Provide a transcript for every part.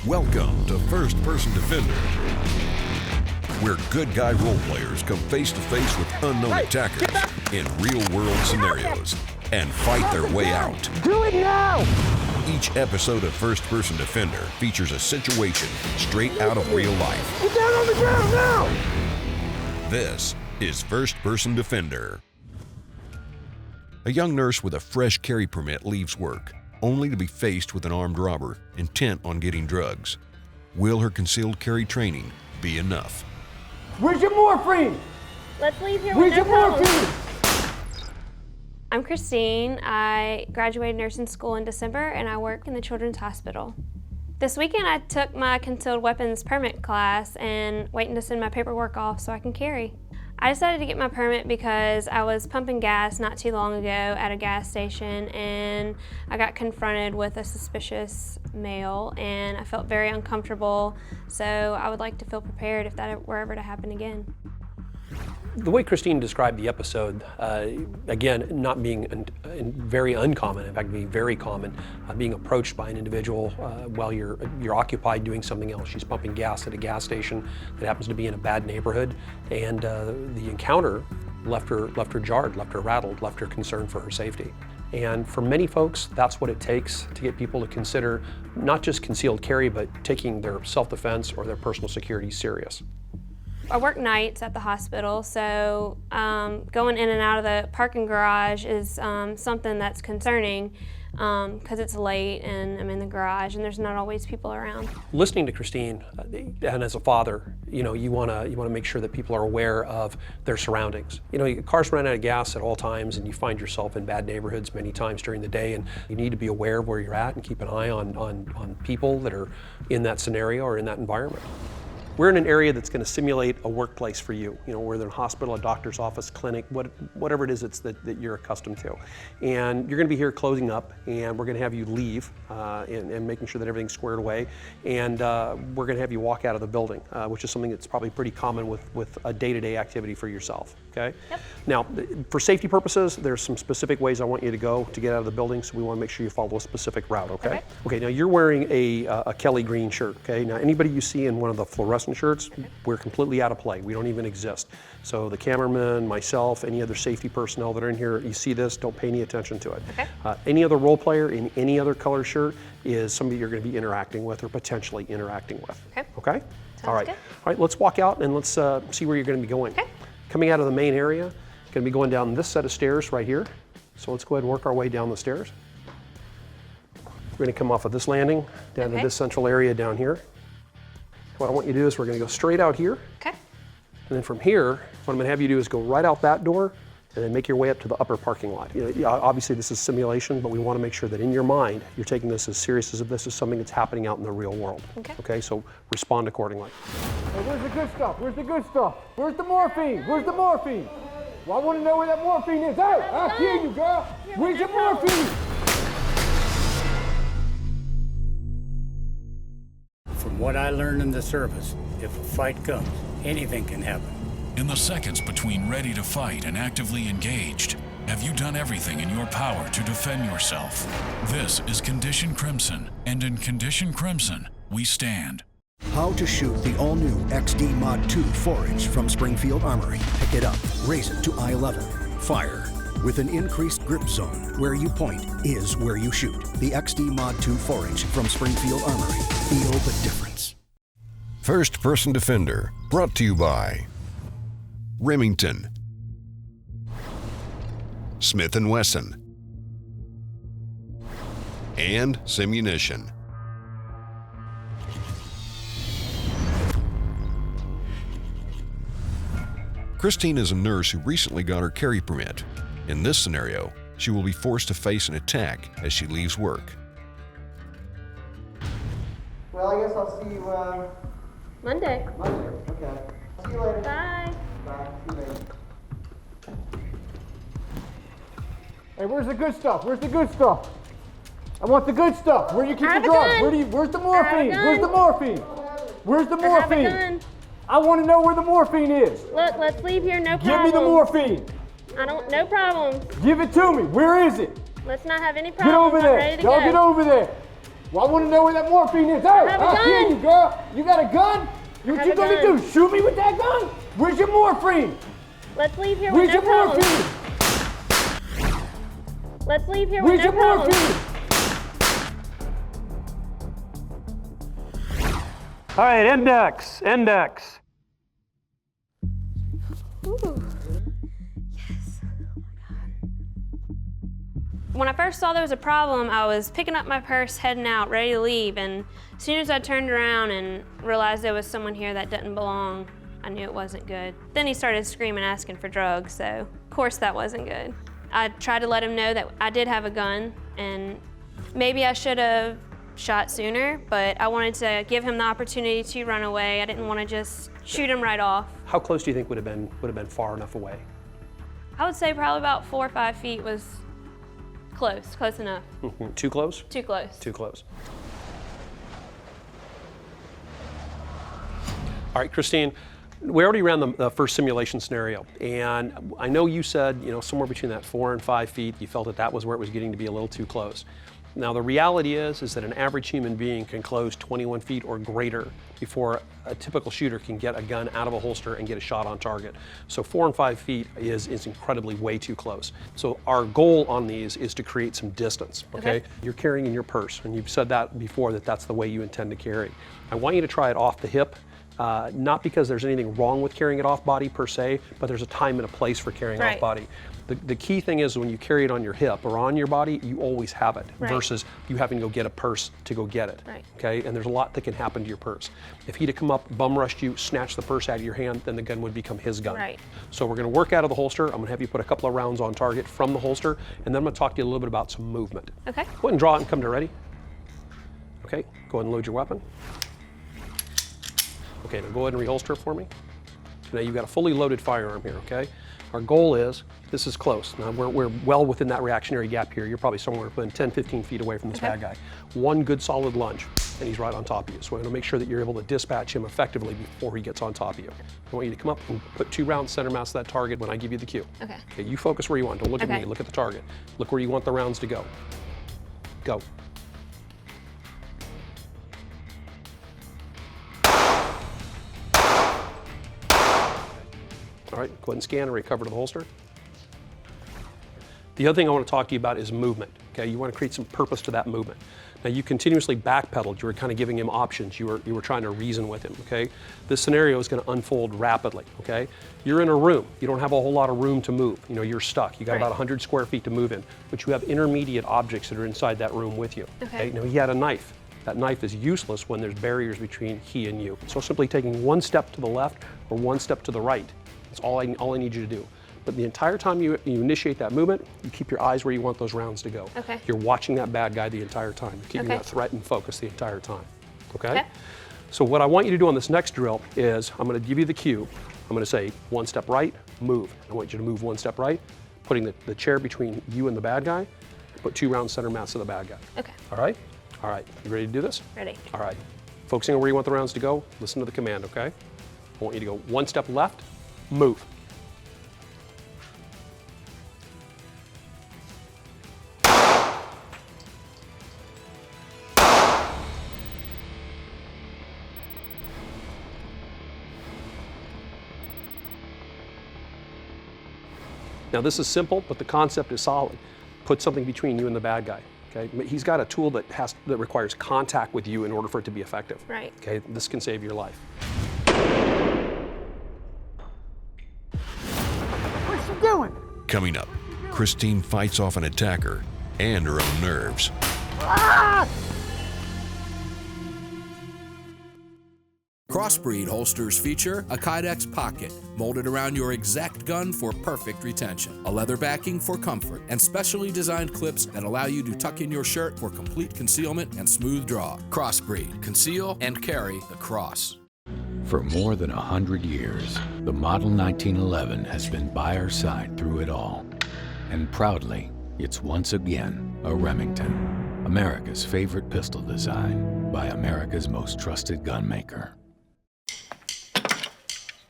Welcome to First Person Defender, where good guy role players come face to face with unknown attackers in real-world scenarios and fight their way out. Do it now! Each episode of First Person Defender features a situation straight out of real life. Get down on the ground now! This is First Person Defender. A young nurse with a fresh carry permit leaves work, only to be faced with an armed robber intent on getting drugs. Will her concealed carry training be enough? Where's your morphine? Let's leave here Where's with your no problems. morphine? I'm Christine. I graduated nursing school in December and I work in the Children's Hospital. This weekend I took my concealed weapons permit class and waiting to send my paperwork off so I can carry. I decided to get my permit because I was pumping gas not too long ago at a gas station and I got confronted with a suspicious male and I felt very uncomfortable, so I would like to feel prepared if that were ever to happen again. The way Christine described the episode, again, not being very uncommon, in fact, being very common, being approached by an individual while you're occupied doing something else. She's pumping gas at a gas station that happens to be in a bad neighborhood, and the encounter left her jarred, left her rattled, left her concerned for her safety. And for many folks, that's what it takes to get people to consider not just concealed carry, but taking their self-defense or their personal security serious. I work nights at the hospital, so going in and out of the parking garage is something that's concerning because it's late and I'm in the garage and there's not always people around. Listening to Christine, and as a father, you want to make sure that people are aware of their surroundings. Cars run out of gas at all times, and you find yourself in bad neighborhoods many times during the day, and you need to be aware of where you're at and keep an eye on people that are in that scenario or in that environment. We're in an area that's going to simulate a workplace for you. Whether in a hospital, a doctor's office, clinic, whatever it is that you're accustomed to. And you're going to be here closing up, and we're going to have you leave and making sure that everything's squared away. And we're going to have you walk out of the building, which is something that's probably pretty common with a day-to-day activity for yourself. Okay? Yep. Now, for safety purposes, there's some specific ways I want you to go to get out of the building, so we want to make sure you follow a specific route, okay? Okay, now you're wearing a Kelly green shirt, okay? Now anybody you see in one of the fluorescent shirts, we're completely out of play. We don't even exist. So the cameraman, myself, any other safety personnel that are in here, you see this, don't pay any attention to it. Okay. Any other role player in any other color shirt is somebody you're going to be interacting with or potentially interacting with. Okay? Okay? All right. Good. All right, let's walk out and let's see where you're going to be going. Okay. Coming out of the main area, going to be going down this set of stairs right here. So let's go ahead and work our way down the stairs. We're going to come off of this landing down to this central area down here. What I want you to do is we're going to go straight out here. Okay. And then from here, what I'm going to have you do is go right out that door and then make your way up to the upper parking lot. Obviously this is simulation, but we want to make sure that in your mind, you're taking this as serious as if this is something that's happening out in the real world. Okay. Okay, so respond accordingly. Hey, where's the good stuff? Where's the good stuff? Where's the morphine? Where's the morphine? Well, I want to know where that morphine is. Hey, I hear you, girl. Where's your morphine? From what I learned in the service, if a fight comes, anything can happen. In the seconds between ready to fight and actively engaged, have you done everything in your power to defend yourself? This is Condition Crimson, and in Condition Crimson, we stand. How to shoot the all-new XD Mod 2 4-inch from Springfield Armory. Pick it up, raise it to I-11. Fire. With an increased grip zone, where you point is where you shoot. The XD Mod 2 4-inch from Springfield Armory. Feel the difference. First Person Defender, brought to you by Remington, Smith & Wesson, and Simunition. Christine is a nurse who recently got her carry permit. In this scenario, she will be forced to face an attack as she leaves work. Well, I guess I'll see you Monday. Monday. Okay. See you later. Bye. Bye. See you later. Hey, where's the good stuff? Where's the good stuff? I want the good stuff. Where you keep the drugs? Where's the morphine? Where's the morphine? Where's the morphine? I want to know where the morphine is. Look, let's leave here, no problem. Give me the morphine. No problem. Give it to me. Where is it? Let's not have any Get problems. over there. Y'all get over there. Well, I want to know where that morphine is. Hey, have a I hear gun. you, girl. You got a gun? What have you a gonna gun. do? Shoot me with that gun? Where's your morphine? Let's leave here Where's with no your problems. morphine? Let's leave here Where's with no your problems. morphine? All right, index. Ooh. Yes. Oh my God. When I first saw there was a problem, I was picking up my purse, heading out, ready to leave, and as soon as I turned around and realized there was someone here that didn't belong, I knew it wasn't good. Then he started screaming, asking for drugs, so of course that wasn't good. I tried to let him know that I did have a gun, and maybe I should have shot sooner, but I wanted to give him the opportunity to run away. I didn't want to just shoot him right off. How close do you think would have been far enough away? I would say probably about 4 or 5 feet was close enough. Too close? Too close. Too close. All right, Christine, we already ran the first simulation scenario, and I know you said, somewhere between that 4 and 5 feet, you felt that was where it was getting to be a little too close. Now, the reality is that an average human being can close 21 feet or greater before a typical shooter can get a gun out of a holster and get a shot on target. So 4 and 5 feet is incredibly way too close. So our goal on these is to create some distance, okay? You're carrying in your purse, and you've said that before, that's the way you intend to carry. I want you to try it off the hip. Not because there's anything wrong with carrying it off body per se, but there's a time and a place for carrying off body. The key thing is when you carry it on your hip or on your body, you always have it versus you having to go get a purse to go get it. Okay, and there's a lot that can happen to your purse. If he'd have come up, bum rushed you, snatched the purse out of your hand, then the gun would become his gun. So we're going to work out of the holster. I'm going to have you put a couple of rounds on target from the holster, and then I'm going to talk to you a little bit about some movement. Okay. Go ahead and draw it and come to ready. Okay, go ahead and load your weapon. Okay, now go ahead and reholster it for me. Now you've got a fully loaded firearm here, okay? Our goal is, this is close. Now we're well within that reactionary gap here. You're probably somewhere within 10, 15 feet away from this bad guy. One good solid lunge, and he's right on top of you. So we're gonna make sure that you're able to dispatch him effectively before he gets on top of you. I want you to come up and put 2 rounds center mass to that target when I give you the cue. Okay, you focus where you want. Don't look at me, look at the target. Look where you want the rounds to go. Go. All right, go ahead and scan and recover to the holster. The other thing I want to talk to you about is movement. Okay, you want to create some purpose to that movement. Now you continuously backpedaled. You were kind of giving him options. You were trying to reason with him. Okay, this scenario is going to unfold rapidly. Okay, you're in a room. You don't have a whole lot of room to move. You're stuck. You got about 100 square feet to move in, but you have intermediate objects that are inside that room with you. Okay, now he had a knife. That knife is useless when there's barriers between he and you. So simply taking 1 step to the left or 1 step to the right. That's all I need you to do. But the entire time you initiate that movement, you keep your eyes where you want those rounds to go. Okay. You're watching that bad guy the entire time. You're keeping that threat in focus the entire time. Okay? So what I want you to do on this next drill is I'm going to give you the cue. I'm going to say 1 step right, move. I want you to move 1 step right, putting the chair between you and the bad guy. Put 2 rounds center mass to the bad guy. Okay. All right? All right. You ready to do this? Ready. All right. Focusing on where you want the rounds to go, listen to the command, okay? I want you to go 1 step left, move. Now this is simple, but the concept is solid. Put something between you and the bad guy. Okay? He's got a tool that requires contact with you in order for it to be effective. Right. Okay? This can save your life. What's she doing? Coming up, Christine fights off an attacker and her own nerves. Ah! Crossbreed holsters feature a Kydex pocket molded around your exact gun for perfect retention, a leather backing for comfort, and specially designed clips that allow you to tuck in your shirt for complete concealment and smooth draw. Crossbreed, conceal and carry the cross. For more than 100 years, the Model 1911 has been by our side through it all. And proudly, it's once again a Remington, America's favorite pistol design by America's most trusted gun maker.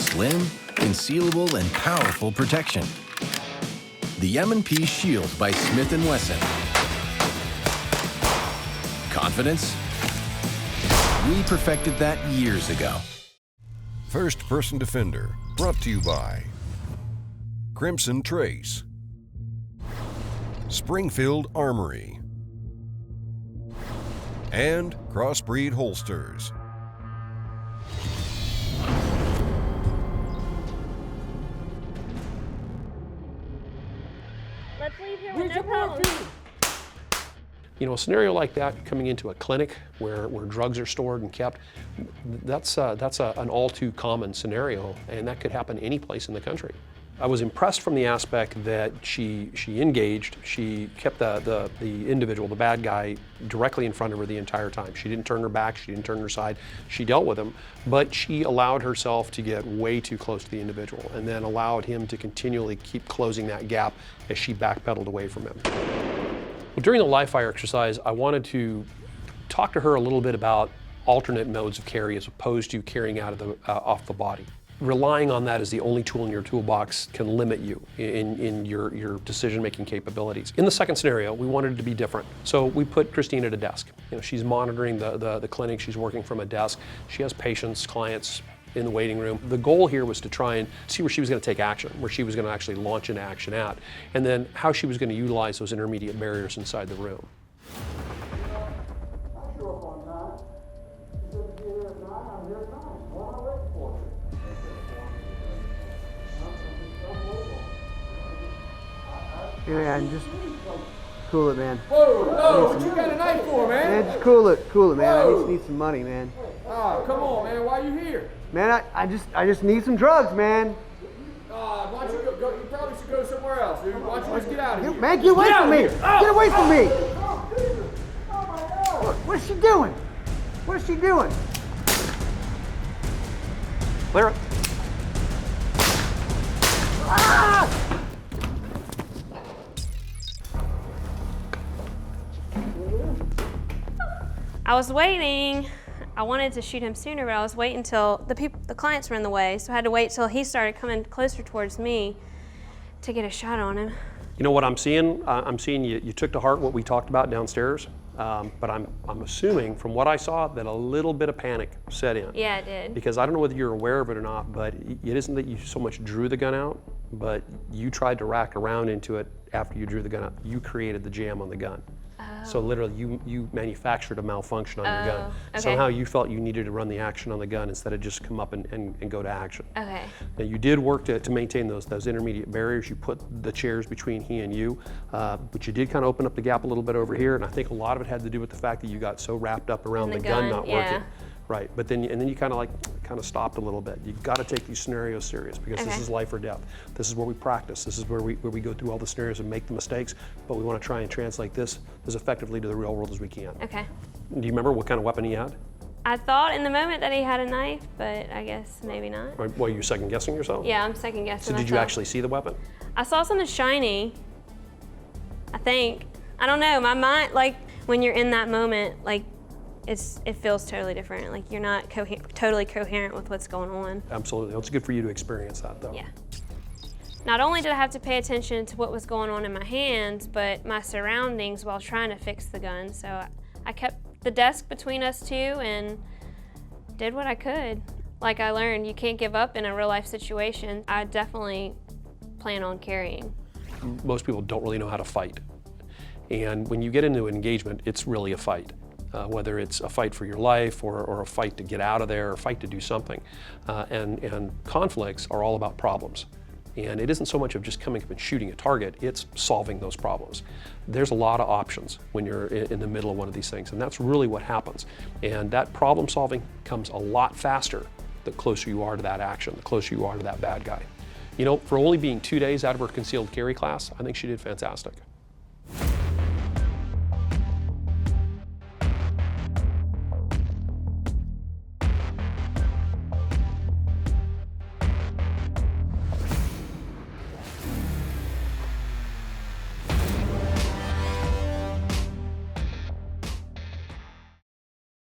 Slim, concealable, and powerful protection. The M&P Shield by Smith & Wesson. Confidence? We perfected that years ago. First Person Defender, brought to you by Crimson Trace, Springfield Armory, and Crossbreed Holsters. Let's leave here with no problems. You know, a scenario like that coming into a clinic where drugs are stored and kept, that's an all too common scenario, and that could happen any place in the country. I was impressed from the aspect that she engaged, she kept the individual, the bad guy, directly in front of her the entire time. She didn't turn her back, she didn't turn her side, she dealt with him, but she allowed herself to get way too close to the individual and then allowed him to continually keep closing that gap as she backpedaled away from him. Well, during the live fire exercise, I wanted to talk to her a little bit about alternate modes of carry as opposed to carrying out of off the body. Relying on that as the only tool in your toolbox can limit you in your decision-making capabilities. In the second scenario, we wanted it to be different. So we put Christine at a desk. You know, she's monitoring the clinic, she's working from a desk. She has patients, clients in the waiting room. The goal here was to try and see where she was going to take action, where she was going to actually launch into action at, and then how she was going to utilize those intermediate barriers inside the room. Yeah, and just cool it, man. Whoa, what you got a knife for, man? Man, just cool it, man. I just need some money, man. Oh, come on, man. Why you here? Man, I just need some drugs, man. Why don't you go? You probably should go somewhere else, dude. Why don't you just get out of here? Man, get away from me! Oh. Get away from me! Oh, Jesus. Oh, my God. What is she doing? What is she doing? Clear it. Ah! I was waiting. I wanted to shoot him sooner, but I was waiting until the clients were in the way, so I had to wait till he started coming closer towards me to get a shot on him. You know what I'm seeing? I'm seeing you took to heart what we talked about downstairs, but I'm assuming from what I saw that a little bit of panic set in. Yeah, it did. Because I don't know whether you're aware of it or not, but it isn't that you so much drew the gun out, but you tried to rack around into it after you drew the gun out. You created the jam on the gun. So literally, you manufactured a malfunction on your gun. Okay. Somehow you felt you needed to run the action on the gun instead of just come up and go to action. Okay. Now you did work to maintain those intermediate barriers. You put the chairs between he and you, but you did kind of open up the gap a little bit over here, and I think a lot of it had to do with the fact that you got so wrapped up around the gun not working. Right, but then you kind of stopped a little bit. You got to take these scenarios serious because this is life or death. This is where we practice. This is where we go through all the scenarios and make the mistakes. But we want to try and translate this as effectively to the real world as we can. Okay. Do you remember what kind of weapon he had? I thought in the moment that he had a knife, but I guess maybe not. Well, you're second guessing yourself? Yeah, I'm second guessing So did myself. you actually see the weapon? I saw something shiny. I think. I don't know. My mind, like when you're in that moment, like. It feels totally different. Like you're not totally coherent with what's going on. Absolutely. It's good for you to experience that, though. Yeah. Not only did I have to pay attention to what was going on in my hands, but my surroundings while trying to fix the gun. So I kept the desk between us two and did what I could. Like I learned, you can't give up in a real life situation. I definitely plan on carrying. Most people don't really know how to fight. And when you get into an engagement, it's really a fight. Whether it's a fight for your life or a fight to get out of there or a fight to do something. And conflicts are all about problems. And it isn't so much of just coming up and shooting a target, it's solving those problems. There's a lot of options when you're in the middle of one of these things, and that's really what happens. And that problem solving comes a lot faster the closer you are to that action, the closer you are to that bad guy. You know, for only being 2 days out of her concealed carry class, I think she did fantastic.